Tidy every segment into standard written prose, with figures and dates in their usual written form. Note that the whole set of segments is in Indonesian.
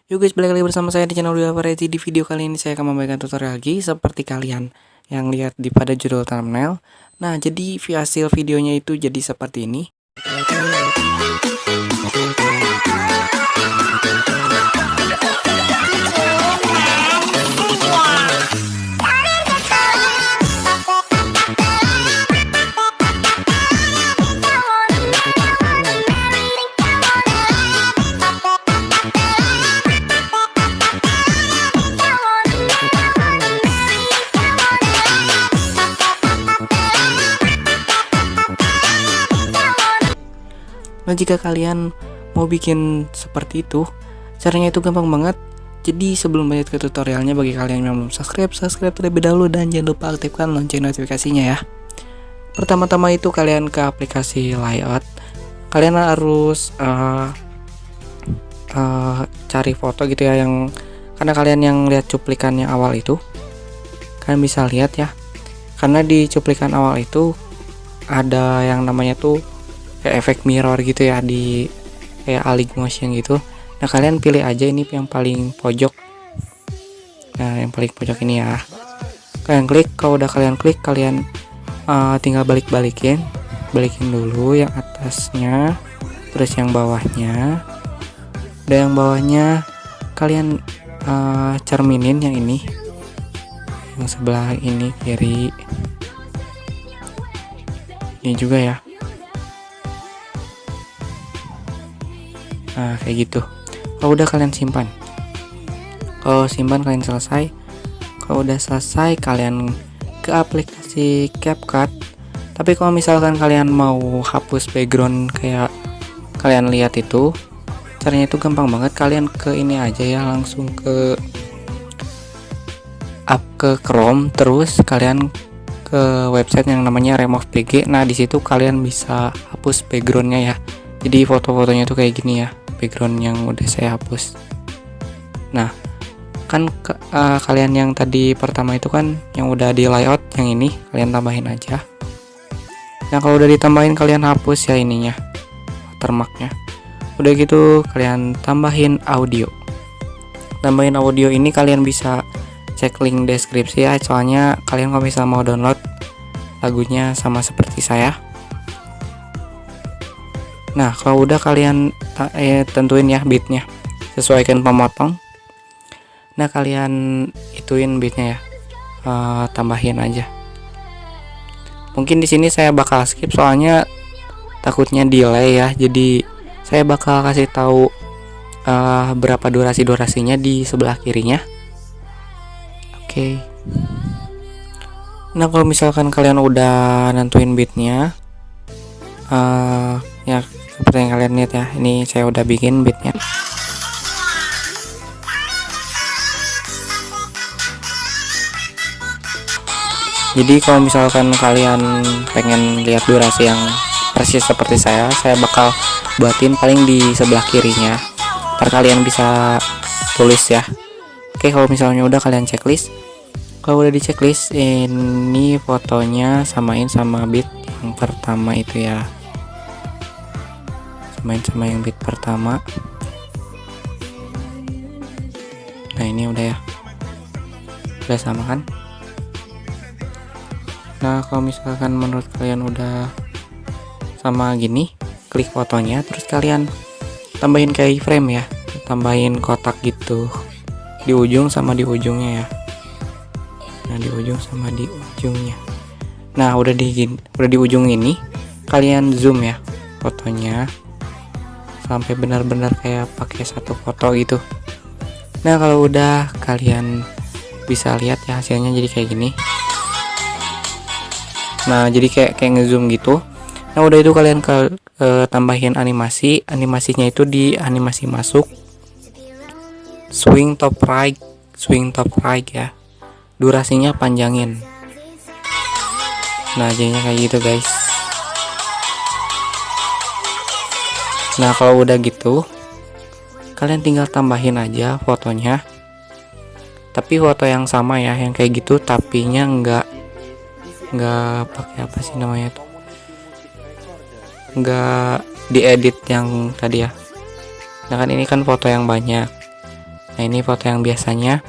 Yuk guys, balik lagi bersama saya di channel Dua Variety. Di video kali ini saya akan memberikan tutorial lagi seperti kalian yang lihat di pada judul thumbnail. Nah, jadi hasil videonya itu jadi seperti ini. Nah, jika kalian mau bikin seperti itu, caranya itu gampang banget. Jadi sebelum lanjut ke tutorialnya, bagi kalian yang belum subscribe terlebih dahulu dan jangan lupa aktifkan lonceng notifikasinya ya. Pertama-tama itu kalian ke aplikasi Layout. Kalian harus cari foto gitu ya, yang karena kalian yang lihat cuplikannya awal itu, kalian bisa lihat ya. Karena di cuplikan awal itu ada yang namanya tuh kayak efek mirror gitu ya, di kayak alig motion gitu. Nah, kalian pilih aja ini yang paling pojok. Nah, yang paling pojok ini ya, kalian klik. Kalau udah kalian klik, kalian tinggal balikin dulu yang atasnya, terus yang bawahnya. Dan yang bawahnya kalian cerminin yang ini, yang sebelah ini kiri ini juga ya. Nah, kayak gitu. Kalau udah kalian simpan. Kalau simpan kalian selesai. Kalau udah selesai kalian ke aplikasi CapCut. Tapi kalau misalkan kalian mau hapus background kayak kalian lihat itu, caranya itu gampang banget. Kalian ke ini aja ya, langsung ke Chrome, terus kalian ke website yang namanya remove.pg. Nah, di situ kalian bisa hapus backgroundnya ya. Jadi foto-fotonya tuh kayak gini ya, background yang udah saya hapus. Nah, kan kalian yang tadi pertama itu kan yang udah di layout, yang ini kalian tambahin aja. Nah, kalau udah ditambahin kalian hapus ya ininya, watermarknya. Udah gitu kalian tambahin audio. Tambahin audio ini kalian bisa cek link deskripsi ya, soalnya kalian kalau misalnya mau download lagunya sama seperti saya. Nah, kalau udah kalian tentuin ya beatnya, sesuaikan pemotong. Nah, kalian ituin beatnya ya, tambahin aja. Mungkin di sini saya bakal skip soalnya takutnya delay ya. Jadi saya bakal kasih tahu berapa durasinya di sebelah kirinya. Oke. Nah, kalau misalkan kalian udah nentuin beatnya, ya seperti yang kalian lihat ya, ini saya udah bikin beatnya. Jadi kalau misalkan kalian pengen lihat durasi yang persis seperti saya bakal buatin paling di sebelah kirinya, ntar kalian bisa tulis ya. Oke, kalau misalnya udah kalian checklist. Kalau udah di checklist, ini fotonya samain sama beat yang pertama itu ya, main sama yang beat pertama. Nah, ini udah ya, udah sama kan. Nah, kalau misalkan menurut kalian udah sama gini, klik fotonya, terus kalian tambahin kayak frame ya, tambahin kotak gitu di ujung sama di ujungnya ya. Nah, di ujung sama di ujungnya. Nah, udah di ujung ini kalian zoom ya fotonya sampai benar-benar kayak pakai satu foto gitu. Nah, kalau udah kalian bisa lihat ya hasilnya jadi kayak gini. Nah, jadi kayak ngezoom gitu. Nah, udah itu kalian tambahin animasinya itu di animasi masuk, swing top right ya. Durasinya panjangin. Nah, jadinya kayak gitu guys. Nah, kalau udah gitu kalian tinggal tambahin aja fotonya, tapi foto yang sama ya, yang kayak gitu, tapinya nggak pakai apa sih namanya tuh, nggak diedit yang tadi ya. Nah, kan ini kan foto yang banyak. Nah, ini foto yang biasanya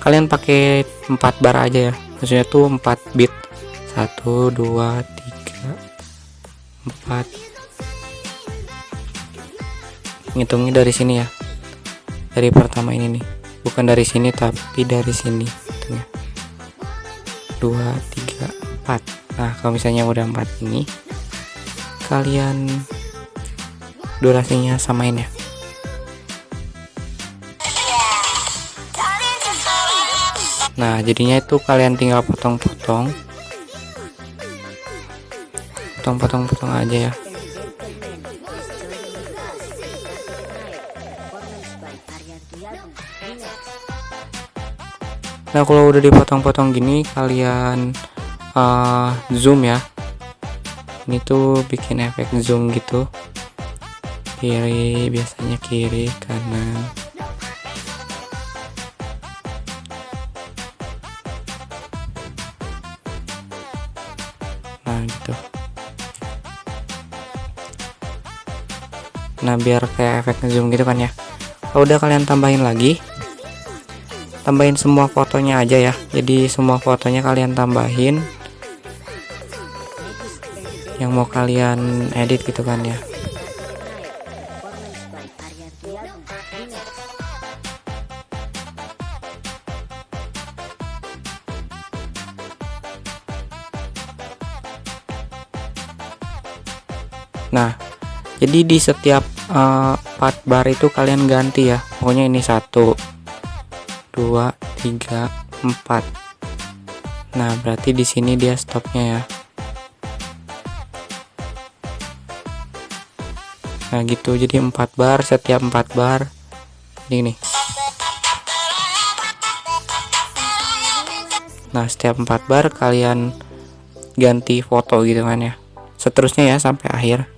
kalian pakai 4 bar aja ya, maksudnya tuh 4 bit, 1 2 3 4. Ngitungnya dari sini ya, dari pertama ini nih, bukan dari sini tapi dari sini hitungnya. 2 3 4. Nah, kalau misalnya udah 4 ini, kalian durasinya samain ya. Nah, jadinya itu kalian tinggal potong-potong aja ya. Nah, kalau udah dipotong-potong gini, kalian zoom ya. Ini tuh bikin efek zoom gitu, kiri, biasanya kiri kanan. Nah gitu. Nah, biar kayak efek zoom gitu kan ya. Kalau udah, kalian tambahin lagi, tambahin semua fotonya aja ya. Jadi semua fotonya kalian tambahin yang mau kalian edit gitu kan ya. Nah, jadi di setiap 4 bar itu kalian ganti ya. Pokoknya ini 1 2 3 4. Nah, berarti di sini dia stopnya ya. Nah gitu, jadi 4 bar, setiap 4 bar ini nih. Nah, setiap 4 bar kalian ganti foto gitu kan ya, seterusnya ya sampai akhir.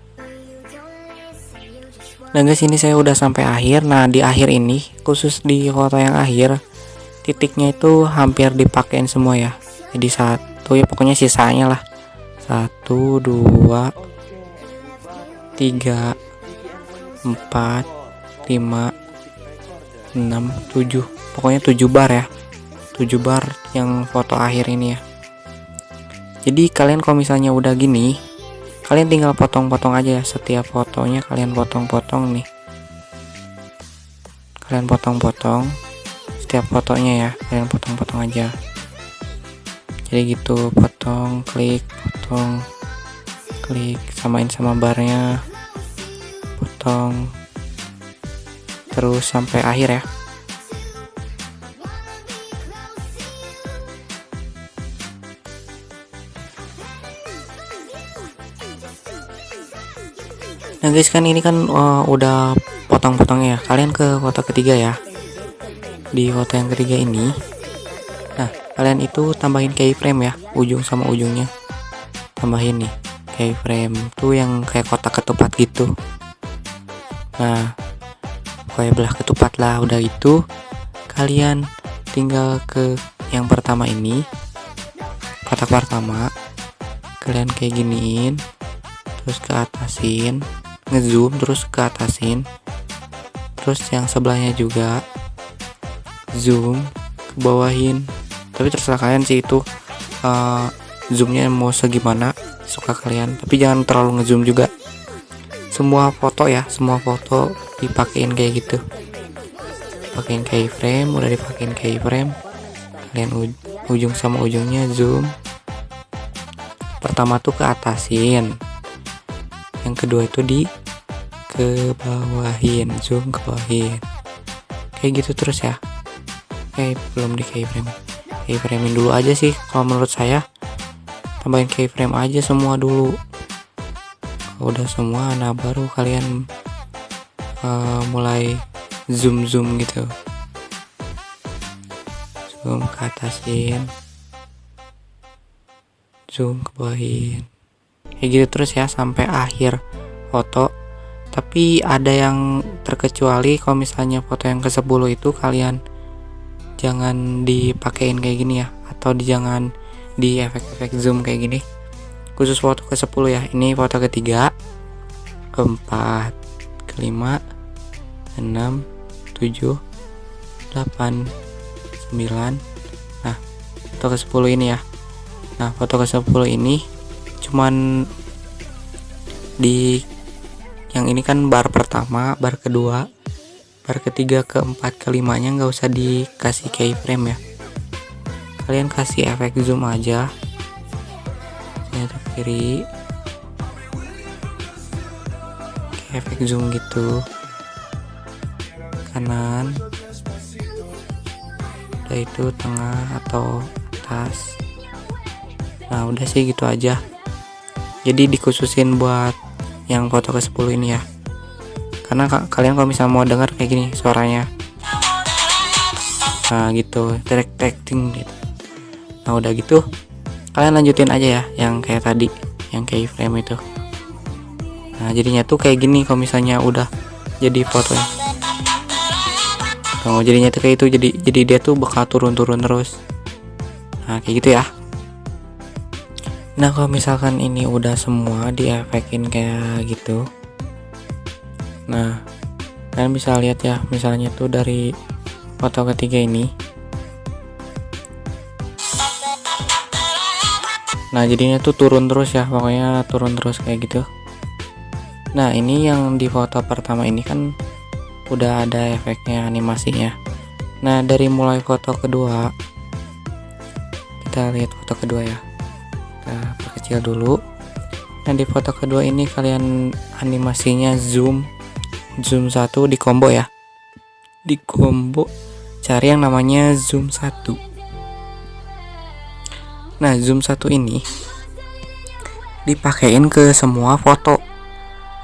Nah guys, ini saya udah sampai akhir. Nah, di akhir ini, khusus di foto yang akhir, titiknya itu hampir dipakein semua ya. Jadi 1 ya, pokoknya sisanya lah 1 2 3 4 5 6 7, pokoknya 7 bar ya, 7 bar yang foto akhir ini ya. Jadi kalian kalau misalnya udah gini, kalian tinggal potong-potong aja ya. Setiap fotonya kalian potong-potong nih, kalian potong-potong setiap fotonya ya, kalian potong-potong aja. Jadi gitu, potong, klik, samain sama barnya, potong terus sampai akhir ya. Nah guys, kan ini kan udah potong-potongnya ya. Kalian ke foto ketiga ya. Di foto yang ketiga ini, nah kalian itu tambahin keyframe ya, ujung sama ujungnya tambahin nih keyframe tuh yang kayak kotak ketupat gitu. Nah, kayak belah ketupat lah. Udah itu kalian tinggal ke yang pertama ini, kotak pertama, kalian kayak giniin, terus ke atasin, ngezoom terus ke atasin, terus yang sebelahnya juga zoom ke bawahin. Tapi terserah kalian sih itu zoomnya mau segimana suka kalian, tapi jangan terlalu ngezoom juga. Semua foto ya, semua foto dipakein kayak gitu, dipakein keyframe. Udah dipakein keyframe, kalian ujung sama ujungnya zoom. Pertama tuh ke atasin, yang kedua itu di ke bawahin, zoom ke bawahin, kayak gitu terus ya. Belum di keyframein dulu aja sih kalau menurut saya. Tambahin keyframe aja semua dulu. Kalau udah semua, nah baru kalian mulai zoom gitu, zoom ke atasin, zoom ke bawahin, kayak gitu terus ya sampai akhir foto. Tapi ada yang terkecuali, kalau misalnya foto yang ke-10 itu kalian jangan dipakein kayak gini ya, atau jangan di efek-efek zoom kayak gini. Khusus foto ke-10 ya. Ini foto ketiga, keempat, kelima, 6, 7, 8, 9. Nah, foto ke-10 ini ya. Nah, foto ke-10 ini cuman di yang ini kan bar pertama, bar kedua, bar ketiga, keempat, kelimanya nggak usah dikasih keyframe ya. Kalian kasih efek zoom aja. Saya ke kiri. Efek zoom gitu. Kanan. Udah itu tengah atau atas. Nah, udah sih gitu aja. Jadi dikhususin buat yang foto ke-10 ini ya. Karena kalian kalau misalnya mau dengar kayak gini suaranya. Nah, gitu, tracking gitu. Nah, udah gitu kalian lanjutin aja ya yang kayak tadi, yang keyframe itu. Nah, jadinya tuh kayak gini kalau misalnya udah jadi fotonya. Kalau jadinya tuh kayak itu, jadi dia tuh bakal turun-turun terus. Nah, kayak gitu ya. Nah, kalau misalkan ini udah semua diefekin kayak gitu, nah kalian bisa lihat ya, misalnya tuh dari foto ketiga ini. Nah, jadinya tuh turun terus ya, pokoknya turun terus kayak gitu. Nah, ini yang di foto pertama ini kan udah ada efeknya animasinya. Nah, dari mulai foto kedua, kita lihat foto kedua ya. Kita perkecil dulu. Nah, di foto kedua ini kalian animasinya zoom 1 di combo ya. Di combo cari yang namanya zoom 1. Nah, zoom 1 ini dipakein ke semua foto.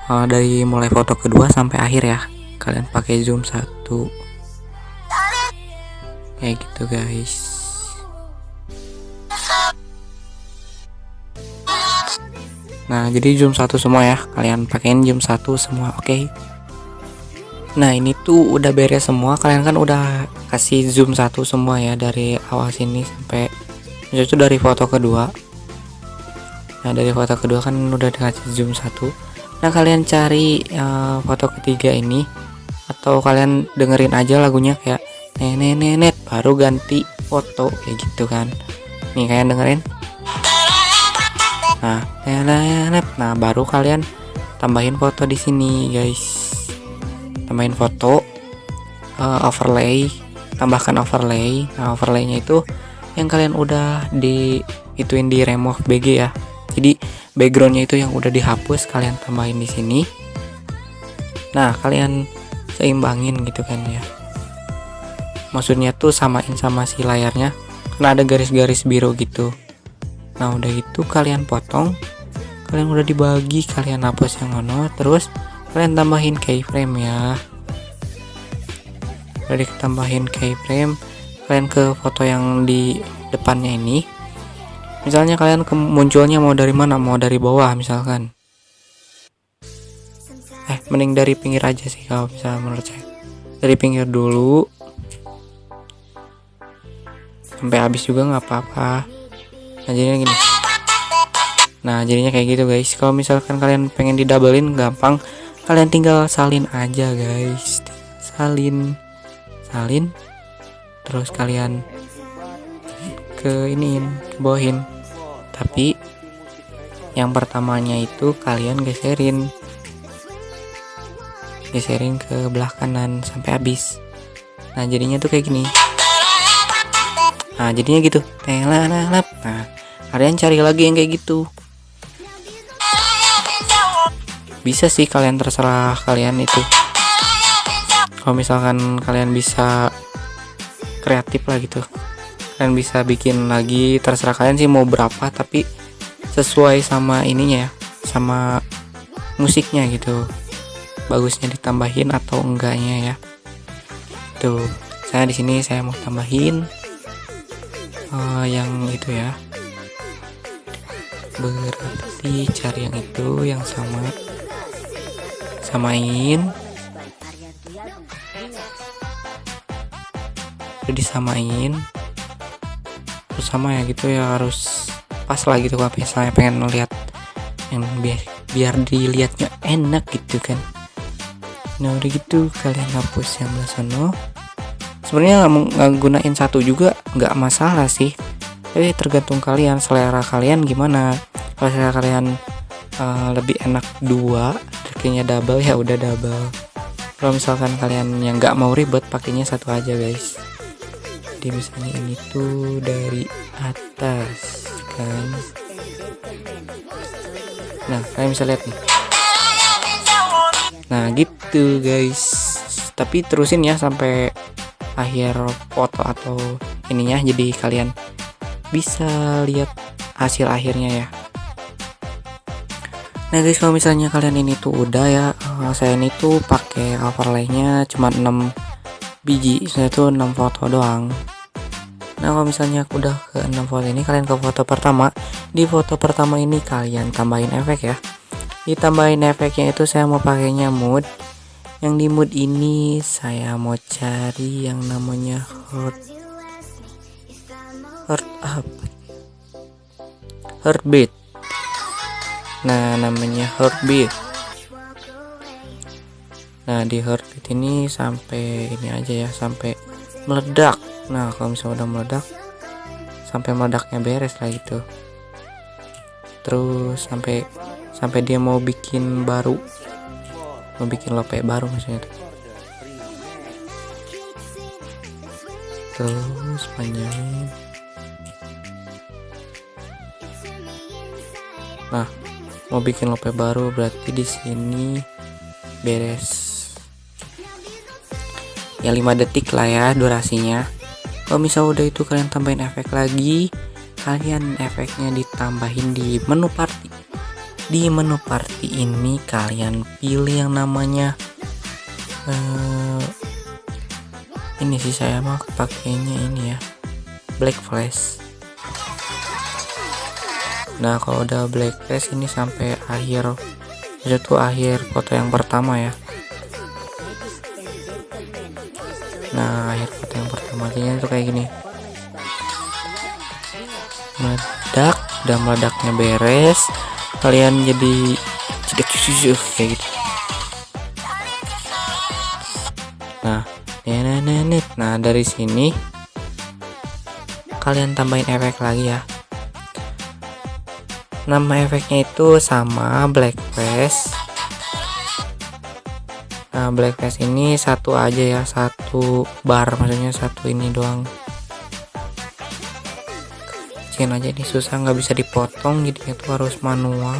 Dari mulai foto kedua sampai akhir ya. Kalian pakai zoom 1. Kayak gitu, guys. Nah, jadi zoom 1 semua ya. Kalian pakein zoom 1 semua, oke? Nah, ini tuh udah beres semua. Kalian kan udah kasih zoom 1 semua ya, dari awal sini sampai itu dari foto kedua. Nah, dari foto kedua kan udah dikasih zoom 1. Nah, kalian cari foto ketiga ini, atau kalian dengerin aja lagunya kayak nenet, baru ganti foto kayak gitu kan. Nih, kalian dengerin. Nah, baru kalian tambahin foto di sini, guys. Tambahin foto, overlay, tambahkan overlay. Nah, overlaynya itu yang kalian udah ituin di remove BG ya. Jadi backgroundnya itu yang udah dihapus, kalian tambahin di sini. Nah, kalian seimbangin gitu kan ya. Maksudnya tuh samain sama si layarnya, karena ada garis-garis biru gitu. Nah, udah gitu kalian potong, kalian udah dibagi, kalian hapus yang ono, terus kalian tambahin keyframe ya. Udah ditambahin keyframe, kalian ke foto yang di depannya ini. Misalnya kalian munculnya mau dari mana? Mau dari bawah misalkan. Mending dari pinggir aja sih kalau misalnya menurut saya. Dari pinggir dulu sampai habis juga nggak apa-apa. Nah, jadinya gini. Nah, jadinya kayak gitu, guys. Kalau misalkan kalian pengen didoublein gampang, kalian tinggal salin aja, guys. Salin. Terus kalian ke bawahin. Tapi yang pertamanya itu kalian geserin ke belah kanan sampai habis. Nah, jadinya tuh kayak gini. Nah, jadinya gitu. Nah, kalian cari lagi yang kayak gitu. Bisa sih, kalian terserah kalian itu. Kalau misalkan kalian bisa kreatif lah gitu, kalian bisa bikin lagi, terserah kalian sih mau berapa, tapi sesuai sama ininya ya, sama musiknya gitu, bagusnya ditambahin atau enggaknya ya. Tuh, saya di sini saya mau tambahin yang itu ya, berarti cari yang itu yang samain, udah disamain terus sama ya gitu ya, harus pas lah gitu kalau misalnya pengen lihat yang biar dilihatnya enak gitu kan. Nah, udah gitu kalian hapus yang belah sono, Sebenarnya gunain satu juga nggak masalah sih, tapi tergantung kalian, selera kalian gimana. Kalau selera kalian lebih enak dua, pakainya double ya udah double. Kalau misalkan kalian yang nggak mau ribet, pakainya satu aja guys. Jadi misalnya ini tuh dari atas kan, nah kalian bisa lihat nih. Nah gitu guys, tapi terusin ya sampai akhir foto atau ininya, jadi kalian bisa lihat hasil akhirnya ya. Nah guys, kalau misalnya kalian ini tuh udah ya, saya ini tuh pakai overlaynya cuma 6 biji, saya tuh 6 foto doang. Nah kalau misalnya udah ke 6 foto ini, kalian ke foto pertama. Di foto pertama ini kalian tambahin efek ya. Ditambahin efeknya itu saya mau pakainya mood. Yang di mood ini saya mau cari yang namanya heartbeat. Nah namanya heartbeat. Nah di heartbeat ini sampai ini aja ya, sampai meledak. Nah kalau misalnya udah meledak, sampai meledaknya beres lah gitu. Terus sampai dia mau bikin baru, mau bikin lope baru maksudnya tuh. Terus panjangin. Nah mau bikin lope baru berarti di sini beres ya 5 detik lah ya durasinya. Kalau misal udah itu kalian tambahin efek lagi, kalian efeknya ditambahin di menu party. Di menu party ini kalian pilih yang namanya ini sih, saya mau pakainya ini ya, black flash. Nah kalau udah black flash ini sampai akhir, itu akhir foto yang pertama ya. Nah akhir foto yang pertama aja itu kayak gini, meledak. Udah meledaknya beres, kalian jadi tidak kayak gitu. Nah dari sini kalian tambahin efek lagi ya. Nama efeknya itu sama black flash. Nah black flash ini satu aja ya, satu bar, maksudnya satu ini doang. Kecilin aja, ini susah nggak bisa dipotong, jadinya tuh harus manual.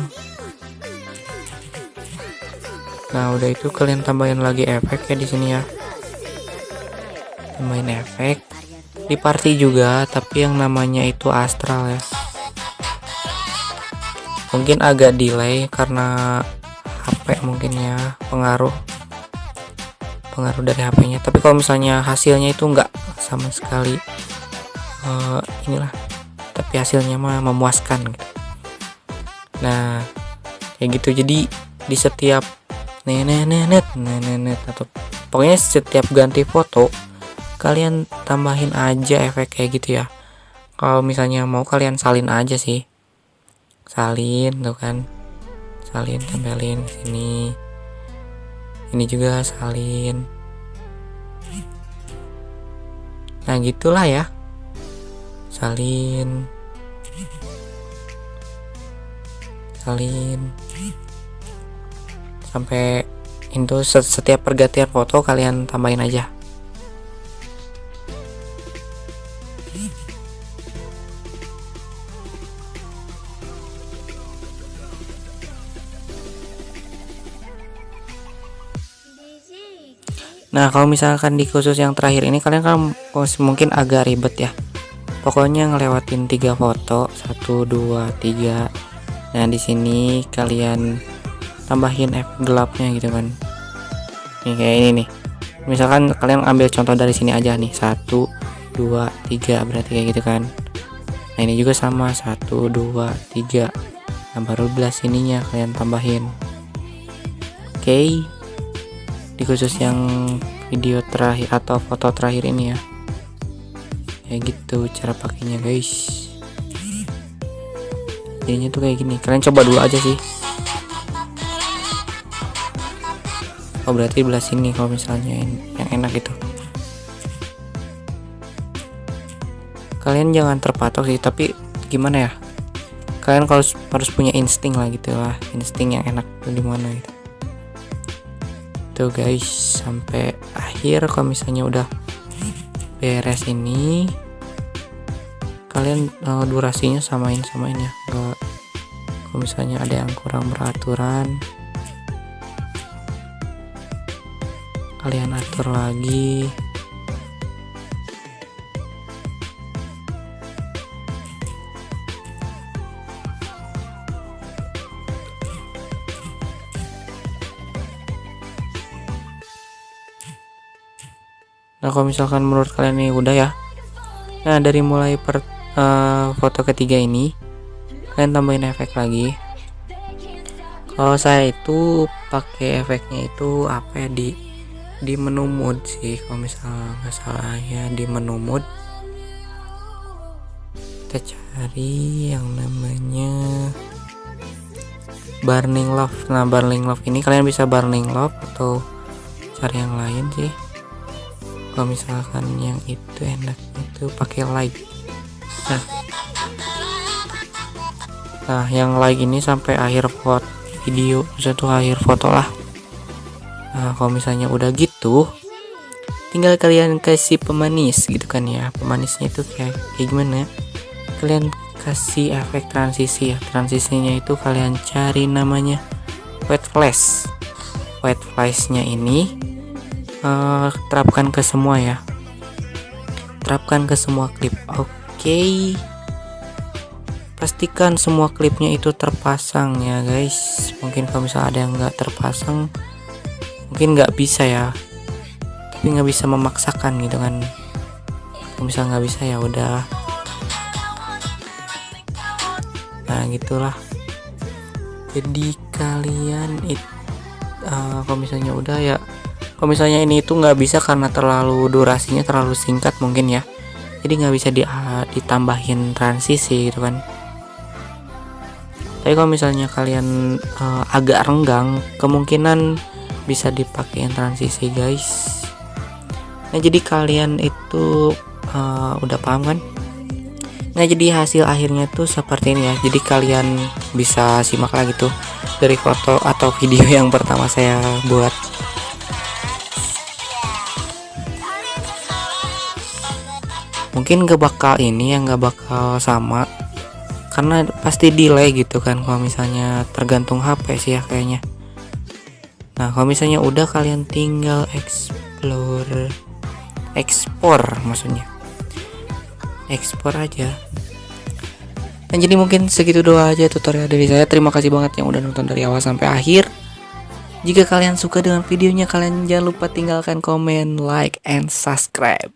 Nah udah itu kalian tambahin lagi efek ya di sini ya. Tambahin efek di party juga, tapi yang namanya itu astral ya. Mungkin agak delay karena HP mungkin ya, pengaruh dari HP-nya. Tapi kalau misalnya hasilnya itu enggak sama sekali inilah, tapi hasilnya mah memuaskan gitu. Nah kayak gitu, jadi di setiap atau pokoknya setiap ganti foto kalian tambahin aja efek kayak gitu ya. Kalau misalnya mau kalian salin aja sih, salin tuh kan, salin tempelin sini, ini juga salin. Nah gitulah ya, salin sampai itu setiap pergantian foto kalian tambahin aja. Nah kalau misalkan di khusus yang terakhir ini kalian kan mungkin agak ribet ya. Pokoknya ngelewatin 3 foto, 1 2 3. Nah di sini kalian tambahin efek gelapnya gitu kan. Nih kayak ini nih. Misalkan kalian ambil contoh dari sini aja nih, 1 2 3 berarti kayak gitu kan. Nah ini juga sama 1 2 3. Nah baru belas ininya kalian tambahin. Oke. Di khusus yang video terakhir atau foto terakhir ini ya, kayak gitu cara pakainya guys. Jadinya tuh kayak gini, kalian coba dulu aja sih. Oh berarti belah sini kalau misalnya yang enak itu. kalian jangan terpatok sih, tapi gimana ya, kalian harus punya insting lah gitu lah, insting yang enak di mana gitu. Tuh guys, sampai akhir. Kalau misalnya udah beres ini, kalian durasinya samain ya, enggak kalau misalnya ada yang kurang beraturan kalian atur lagi. Nah kalau misalkan menurut kalian ini udah ya, nah dari mulai foto ketiga ini kalian tambahin efek lagi. Kalau saya itu pakai efeknya itu apa ya, di menu mode sih kalau misalnya nggak salah ya, di menu mode kita cari yang namanya Burning Love. Nah Burning Love ini kalian bisa Burning Love atau cari yang lain sih. Kalau misalkan yang itu enak itu pakai like. Nah yang like ini sampai akhir foto video, satu akhir foto lah. Nah kalau misalnya udah gitu, tinggal kalian kasih pemanis gitu kan ya. Pemanisnya itu kayak gimana, kalian kasih efek transisi ya. Transisinya itu kalian cari namanya white flash. White flashnya ini terapkan ke semua ya, terapkan ke semua klip. Oke. Pastikan semua klipnya itu terpasang ya guys. Mungkin kalau misalnya ada yang nggak terpasang, mungkin nggak bisa ya, tapi nggak bisa memaksakan gitu kan. Kalau misalnya nggak bisa ya udah. Nah gitulah. Jadi kalian kalau misalnya udah ya, kalau misalnya ini itu nggak bisa karena terlalu durasinya terlalu singkat mungkin ya, jadi nggak bisa ditambahin transisi gitu kan. Tapi kalau misalnya kalian agak renggang, kemungkinan bisa dipakai transisi guys. Nah jadi kalian itu udah paham kan? Nah jadi hasil akhirnya tuh seperti ini ya. Jadi kalian bisa simak lagi tuh dari foto atau video yang pertama saya buat. Mungkin gak bakal ini yang gak bakal sama, karena pasti delay gitu kan kalau misalnya tergantung HP sih ya kayaknya. Nah kalau misalnya udah, kalian tinggal ekspor maksudnya, ekspor aja. Nah jadi mungkin segitu doang aja tutorial dari saya. Terima kasih banget yang udah nonton dari awal sampai akhir. Jika kalian suka dengan videonya, kalian jangan lupa tinggalkan komen, like, and subscribe.